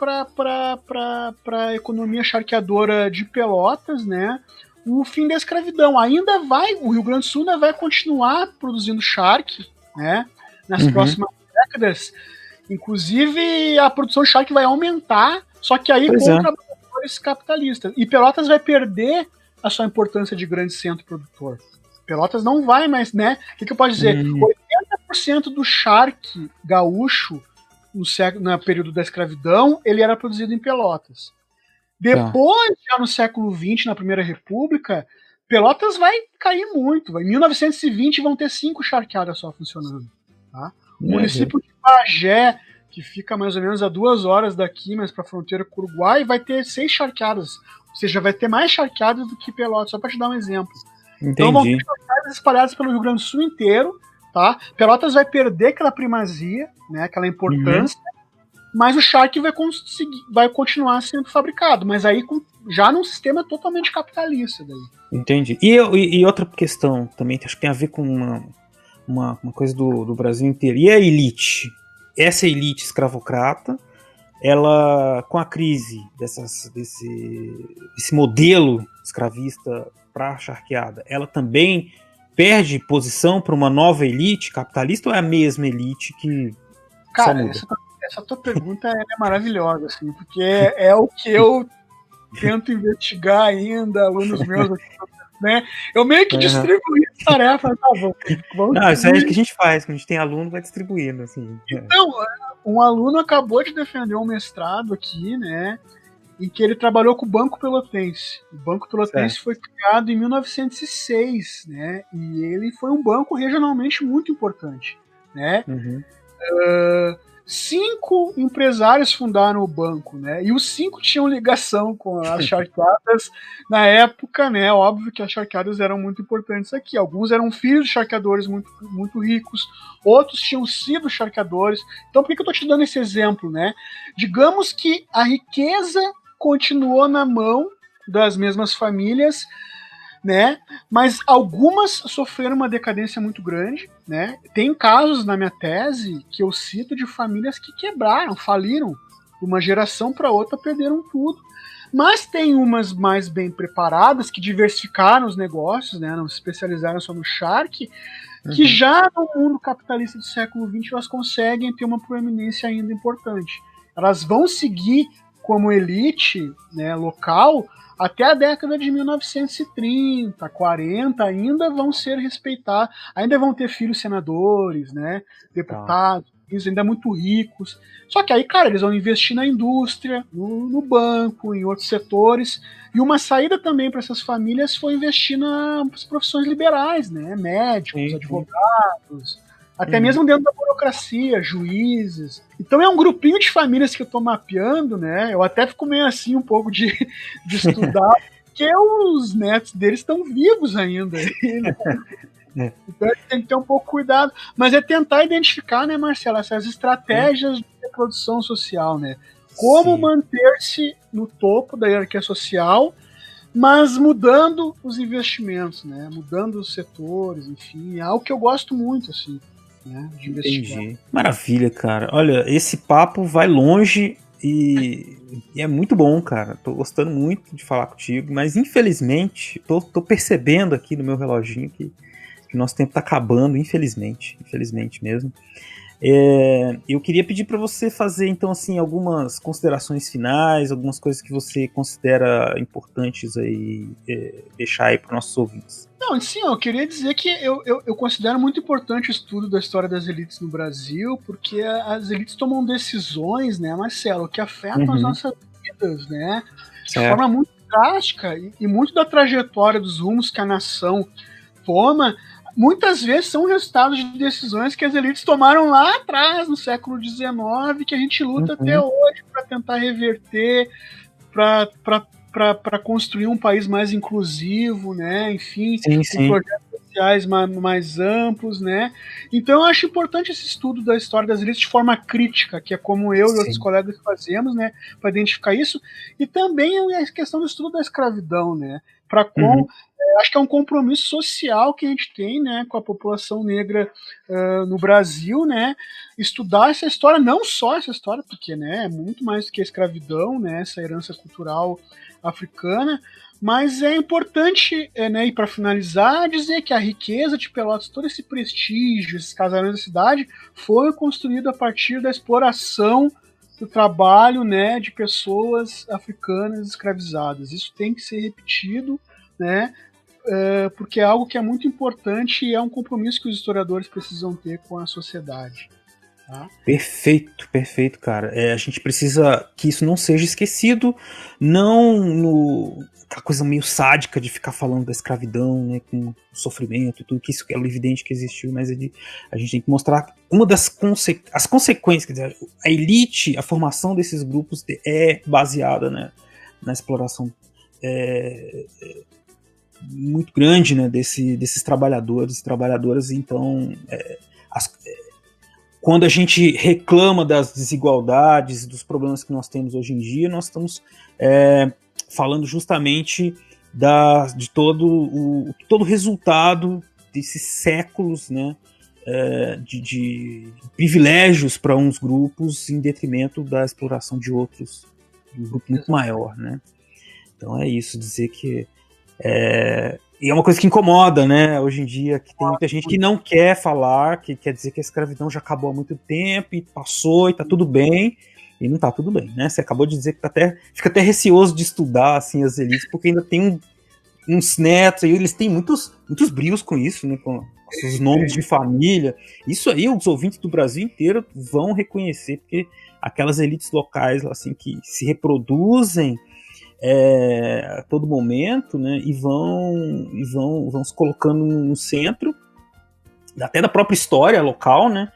a economia charqueadora de Pelotas, né? O fim da escravidão. O Rio Grande do Sul ainda vai continuar produzindo charque, né? Nas próximas décadas. Inclusive, a produção de charque vai aumentar, só que aí com trabalhadores capitalistas. E Pelotas vai perder a sua importância de grande centro produtor. Pelotas não vai mais, né? O que eu posso dizer? 80% do charque gaúcho no período da escravidão, ele era produzido em Pelotas. Depois, já no século XX, na Primeira República, Pelotas vai cair muito. Em 1920 vão ter 5 charqueadas só funcionando. Tá? O município de Bagé, que fica mais ou menos a 2 horas daqui, mas para a fronteira com o Uruguai, vai ter 6 charqueadas. Ou seja, vai ter mais charqueadas do que Pelotas, só para te dar um exemplo. Entendi. Então vão ter charqueadas espalhadas pelo Rio Grande do Sul inteiro. Tá? Pelotas vai perder aquela primazia, né, aquela importância, mas o charque vai continuar sendo fabricado, mas aí já num sistema totalmente capitalista. Daí. Entendi. E outra questão também, acho que tem a ver com uma coisa do Brasil inteiro. E a elite? Essa elite escravocrata, ela, com a crise desse modelo escravista para a charqueada, ela também perde posição para uma nova elite capitalista ou é a mesma elite que Cara, só muda? Essa tua pergunta é maravilhosa, assim, porque é o que eu tento investigar ainda, alunos meus, né? Eu meio que distribuí as tarefas, tá bom? Não, isso aí é o que a gente faz, quando a gente tem aluno, vai distribuindo, assim. Então, um aluno acabou de defender um mestrado aqui, né? Em que ele trabalhou com o Banco Pelotense. O Banco Pelotense foi criado em 1906, né? E ele foi um banco regionalmente muito importante, né? 5 empresários fundaram o banco, né? E os 5 tinham ligação com as charqueadas na época, né? Óbvio que as charqueadas eram muito importantes aqui. Alguns eram filhos de charqueadores muito, muito ricos, outros tinham sido charqueadores. Então, por que eu estou te dando esse exemplo, né? Digamos que a riqueza continuou na mão das mesmas famílias, né? Mas algumas sofreram uma decadência muito grande, né? Tem casos na minha tese que eu cito de famílias que quebraram, faliram, de uma geração para outra perderam tudo. Mas tem umas mais bem preparadas que diversificaram os negócios, né? Não se especializaram só no charque, que já no mundo capitalista do século XX elas conseguem ter uma proeminência ainda importante. Elas vão seguir como elite, né, local até a década de 1930, 40, ainda vão ser respeitados, ainda vão ter filhos senadores, né, deputados, ainda muito ricos. Só que aí, cara, eles vão investir na indústria, no banco, em outros setores. E uma saída também para essas famílias foi investir nas profissões liberais, né, médicos, advogados, até mesmo dentro da burocracia, juízes. Então é um grupinho de famílias que eu estou mapeando, né? Eu até fico meio assim um pouco de estudar, porque os netos deles estão vivos ainda. Né? Então a gente tem que ter um pouco de cuidado. Mas é tentar identificar, né, Marcelo, essas estratégias de reprodução social, né? Como manter-se no topo da hierarquia social, mas mudando os investimentos, né? Mudando os setores, enfim. É algo que eu gosto muito, assim. Né, de Entendi. Maravilha, cara. Olha, esse papo vai longe e é muito bom, cara. Tô gostando muito de falar contigo, mas infelizmente, tô percebendo aqui no meu reloginho que nosso tempo tá acabando, infelizmente mesmo. Eu queria pedir para você fazer, então, assim, algumas considerações finais, algumas coisas que você considera importantes aí, deixar aí para nossos ouvintes. Não, sim, eu queria dizer que eu considero muito importante o estudo da história das elites no Brasil, porque as elites tomam decisões, né, Marcelo, que afetam as nossas vidas, né, de forma muito drástica e muito da trajetória dos rumos que a nação toma, muitas vezes são resultados de decisões que as elites tomaram lá atrás, no século XIX, que a gente luta até hoje para tentar reverter, para construir um país mais inclusivo, né? Enfim, com projetos sociais mais amplos, né? Então eu acho importante esse estudo da história das elites de forma crítica, que é como eu e outros colegas fazemos, né? Para identificar isso, e também a questão do estudo da escravidão, né? Acho que é um compromisso social que a gente tem, né, com a população negra no Brasil, né, estudar essa história, não só essa história, porque, né, é muito mais do que a escravidão, né, essa herança cultural africana, mas é importante, né, e para finalizar, dizer que a riqueza de Pelotas, todo esse prestígio, esses casarões da cidade, foi construído a partir da exploração do trabalho, né, de pessoas africanas escravizadas. Isso tem que ser repetido, né, porque é algo que é muito importante e é um compromisso que os historiadores precisam ter com a sociedade. Tá? Perfeito, cara. A gente precisa que isso não seja esquecido, não aquela coisa meio sádica de ficar falando da escravidão, né, com sofrimento e tudo, que isso é evidente que existiu, mas a gente tem que mostrar uma das as consequências, quer dizer, a elite, a formação desses grupos é baseada, né, na exploração muito grande, né, desses trabalhadores e trabalhadoras. Então, quando a gente reclama das desigualdades, dos problemas que nós temos hoje em dia, nós estamos falando justamente de todo o resultado desses séculos, né, de privilégios para uns grupos em detrimento da exploração de outros, de um grupo muito maior, né? Então é isso, dizer que e é uma coisa que incomoda, né, hoje em dia, que tem muita gente que não quer falar, que quer dizer que a escravidão já acabou há muito tempo, e passou, e tá tudo bem, e não tá tudo bem, né? Você acabou de dizer que fica até receoso de estudar, assim, as elites, porque ainda tem uns netos, e eles têm muitos brios com isso, né, com os nomes de família. Isso aí, os ouvintes do Brasil inteiro vão reconhecer, porque aquelas elites locais, assim, que se reproduzem a todo momento, né, e vão se colocando no centro até da própria história local, né,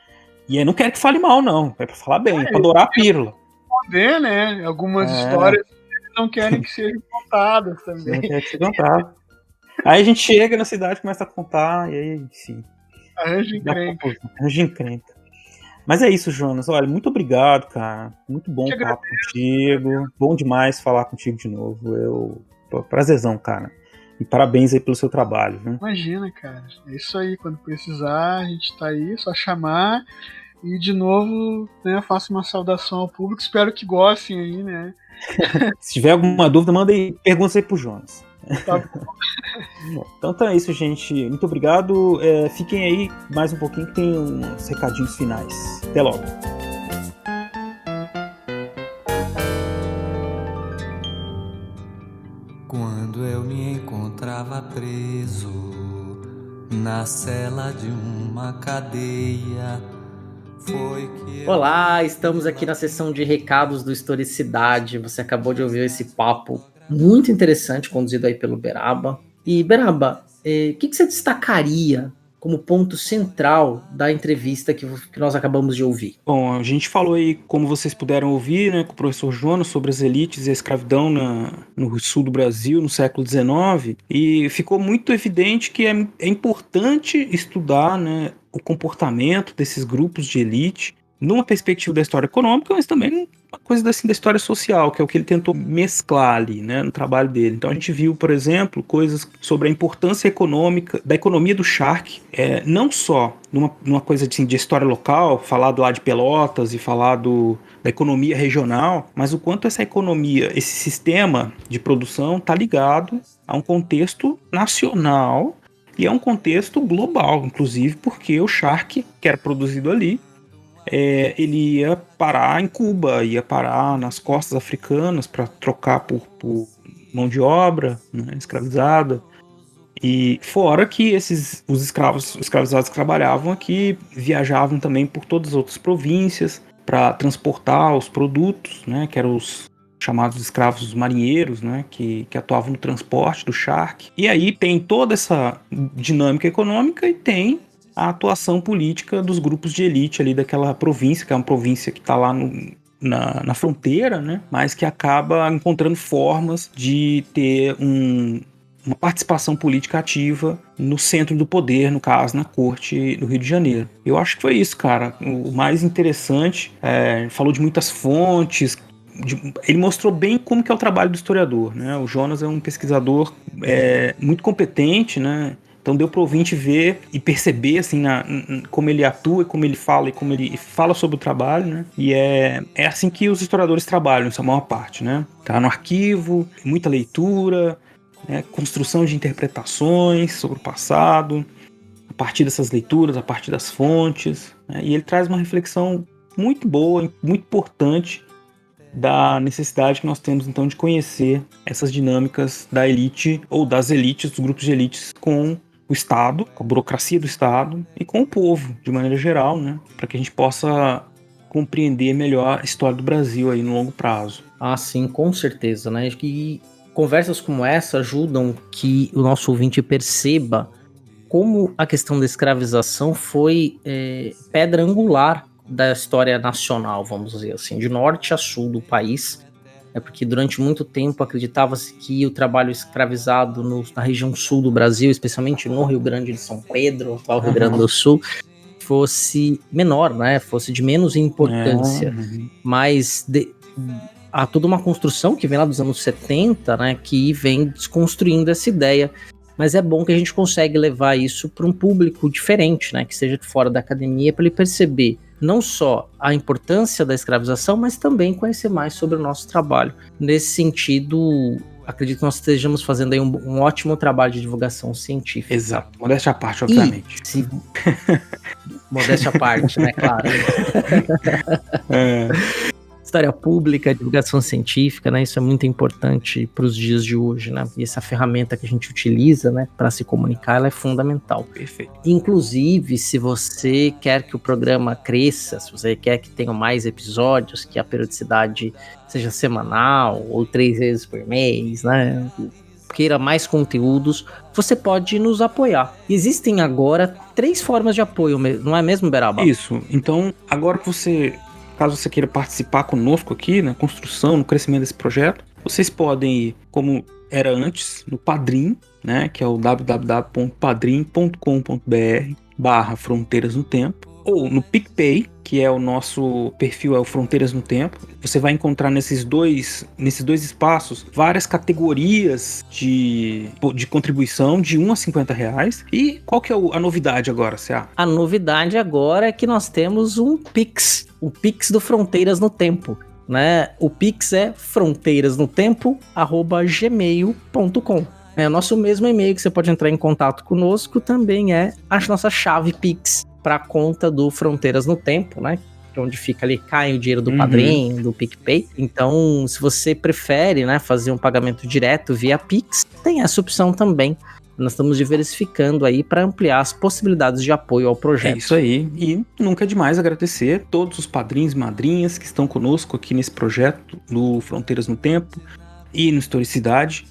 e aí não quero que fale mal, não, é pra falar bem, é pra adorar a pílula. Poder, né, algumas histórias não querem que sejam contadas também. Não quer que seja contado. Aí a gente chega na cidade, começa a contar, e aí, enfim. Arranja encrenca. Mas é isso, Jonas. Olha, muito obrigado, cara. Muito bom falar contigo. Bom demais falar contigo de novo. Prazerzão, cara. E parabéns aí pelo seu trabalho, viu? Imagina, cara. É isso aí. Quando precisar, a gente tá aí. Só chamar. E, de novo, né, faço uma saudação ao público. Espero que gostem aí, né? Se tiver alguma dúvida, manda aí perguntas aí pro Jonas. Tá bom. Então é isso, gente. Muito obrigado. Fiquem aí mais um pouquinho que tem uns recadinhos finais. Até logo. Quando eu me encontrava preso na cela de uma cadeia, foi que... Olá, estamos aqui na sessão de recados do Historicidade. Você acabou de ouvir esse papo muito interessante, conduzido aí pelo Beraba. E, Beraba, o que você destacaria como ponto central da entrevista que nós acabamos de ouvir? Bom, a gente falou aí, como vocês puderam ouvir, né, com o professor Jonas, sobre as elites e a escravidão no sul do Brasil, no século XIX, e ficou muito evidente que é importante estudar, né, o comportamento desses grupos de elite, numa perspectiva da história econômica, mas também uma coisa assim da história social, que é o que ele tentou mesclar ali, né, no trabalho dele. Então a gente viu, por exemplo, coisas sobre a importância econômica, da economia do charque, não só numa coisa assim, de história local, falar lá de Pelotas e falar da economia regional, mas o quanto essa economia, esse sistema de produção está ligado a um contexto nacional e a um contexto global, inclusive porque o charque que era produzido ali, ele ia parar em Cuba, ia parar nas costas africanas para trocar por mão de obra, né, escravizada. E fora que os escravizados que trabalhavam aqui viajavam também por todas as outras províncias para transportar os produtos, né, que eram os chamados escravos marinheiros, né, que atuavam no transporte do charque. E aí tem toda essa dinâmica econômica e tem a atuação política dos grupos de elite ali daquela província, que é uma província que está lá na fronteira, né, mas que acaba encontrando formas de ter uma participação política ativa no centro do poder, no caso, na corte do Rio de Janeiro. Eu acho que foi isso, cara. O mais interessante, falou de muitas fontes, ele mostrou bem como que é o trabalho do historiador, né? O Jonas é um pesquisador muito competente, né? Então deu para o ouvinte ver e perceber assim, como ele atua, como ele fala e como ele fala sobre o trabalho, né? E é assim que os historiadores trabalham, isso é a maior parte, né? Tá no arquivo, muita leitura, né? Construção de interpretações sobre o passado, a partir dessas leituras, a partir das fontes, né? E ele traz uma reflexão muito boa, muito importante da necessidade que nós temos então de conhecer essas dinâmicas da elite ou das elites, dos grupos de elites com o Estado, com a burocracia do Estado e com o povo, de maneira geral, né? Para que a gente possa compreender melhor a história do Brasil aí no longo prazo. Ah, sim, com certeza, né? E conversas como essa ajudam que o nosso ouvinte perceba como a questão da escravização foi pedra angular da história nacional, vamos dizer assim, de norte a sul do país. Porque durante muito tempo acreditava-se que o trabalho escravizado na região sul do Brasil, especialmente no Rio Grande de São Pedro, atual Rio Grande do Sul, fosse menor, né? Fosse de menos importância. Mas há toda uma construção que vem lá dos anos 70, né? Que vem desconstruindo essa ideia. Mas é bom que a gente consegue levar isso para um público diferente, né? Que seja de fora da academia, para ele perceber não só a importância da escravização, mas também conhecer mais sobre o nosso trabalho. Nesse sentido, acredito que nós estejamos fazendo aí um ótimo trabalho de divulgação científica. Exato, modéstia à parte, obviamente. Modéstia à parte, né, claro. História pública, divulgação científica, né? Isso é muito importante para os dias de hoje, né? E essa ferramenta que a gente utiliza, né, para se comunicar, ela é fundamental. Perfeito. Inclusive, se você quer que o programa cresça, se você quer que tenha mais episódios, que a periodicidade seja semanal ou 3 vezes por mês, né? Queira mais conteúdos, você pode nos apoiar. Existem agora 3 formas de apoio, não é mesmo, Beraba? Isso. Então, agora que caso você queira participar conosco aqui na construção, no crescimento desse projeto, vocês podem ir, como era antes, no Padrim, né, que é o www.padrim.com.br/Fronteiras no Tempo, ou no PicPay, que é o nosso perfil, é o Fronteiras no Tempo. Você vai encontrar nesses dois espaços várias categorias de contribuição de R$1 a R$50. E qual que é a novidade agora, Cea? A novidade agora é que nós temos um Pix, o Pix do Fronteiras no Tempo, né? O Pix é fronteirasnotempo@gmail.com. É o nosso mesmo e-mail que você pode entrar em contato conosco, também é a nossa chave Pix para a conta do Fronteiras no Tempo, né? Onde fica ali, cai o dinheiro do Padrim, do PicPay. Então, se você prefere, né, fazer um pagamento direto via Pix, tem essa opção também. Nós estamos diversificando aí para ampliar as possibilidades de apoio ao projeto. É isso aí. E nunca é demais agradecer todos os padrinhos e madrinhas que estão conosco aqui nesse projeto do Fronteiras no Tempo e no Historicidade.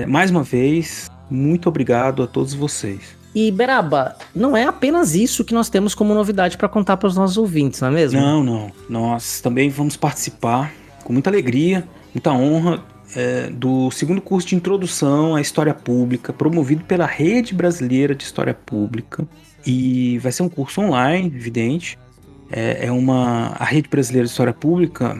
Mais uma vez, muito obrigado a todos vocês. E, Beraba, não é apenas isso que nós temos como novidade para contar para os nossos ouvintes, não é mesmo? Não. Nós também vamos participar com muita alegria, muita honra do segundo curso de Introdução à História Pública, promovido pela Rede Brasileira de História Pública. E vai ser um curso online, evidente. A Rede Brasileira de História Pública,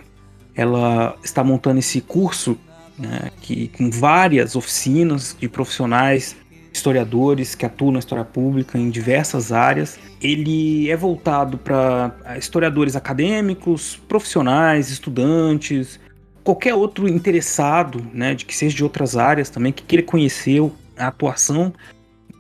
ela está montando esse curso, né, com várias oficinas de profissionais historiadores que atuam na história pública em diversas áreas. Ele é voltado para historiadores acadêmicos, profissionais, estudantes, qualquer outro interessado, né, de que seja de outras áreas também, que queira conhecer a atuação,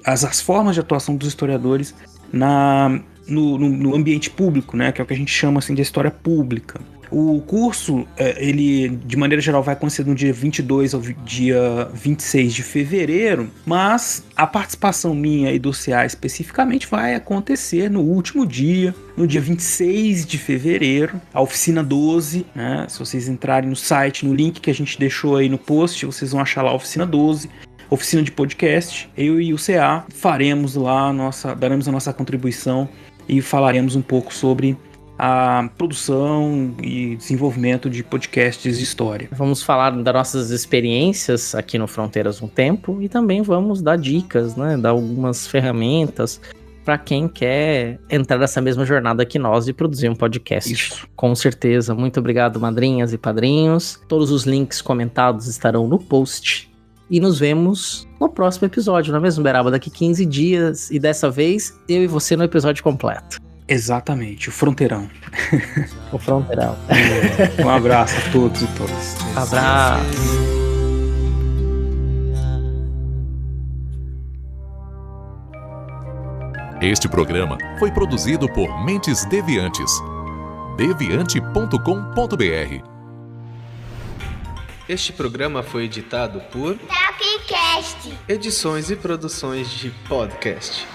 as formas de atuação dos historiadores no ambiente público, né, que é o que a gente chama assim, de história pública. O curso, ele, de maneira geral, vai acontecer no dia 22 ao dia 26 de fevereiro, mas a participação minha e do CA especificamente vai acontecer no último dia, no dia 26 de fevereiro, a oficina 12, né? Se vocês entrarem no site, no link que a gente deixou aí no post, vocês vão achar lá a oficina 12. Oficina de podcast, eu e o CA faremos lá, daremos a nossa contribuição e falaremos um pouco sobre a produção e desenvolvimento de podcasts de história. Vamos falar das nossas experiências aqui no Fronteiras um Tempo e também vamos dar dicas, né, dar algumas ferramentas para quem quer entrar nessa mesma jornada que nós e produzir um podcast. Isso. Com certeza. Muito obrigado, madrinhas e padrinhos. Todos os links comentados estarão no post. E nos vemos no próximo episódio, não é mesmo, Beraba? Daqui 15 dias. E dessa vez, eu e você no episódio completo. Exatamente, o Fronteirão. O Fronteirão. Um abraço a todos e todas. Abraço. Este programa foi produzido por Mentes Deviantes. deviante.com.br. Este programa foi editado por Tapcast. Edições e Produções de Podcast.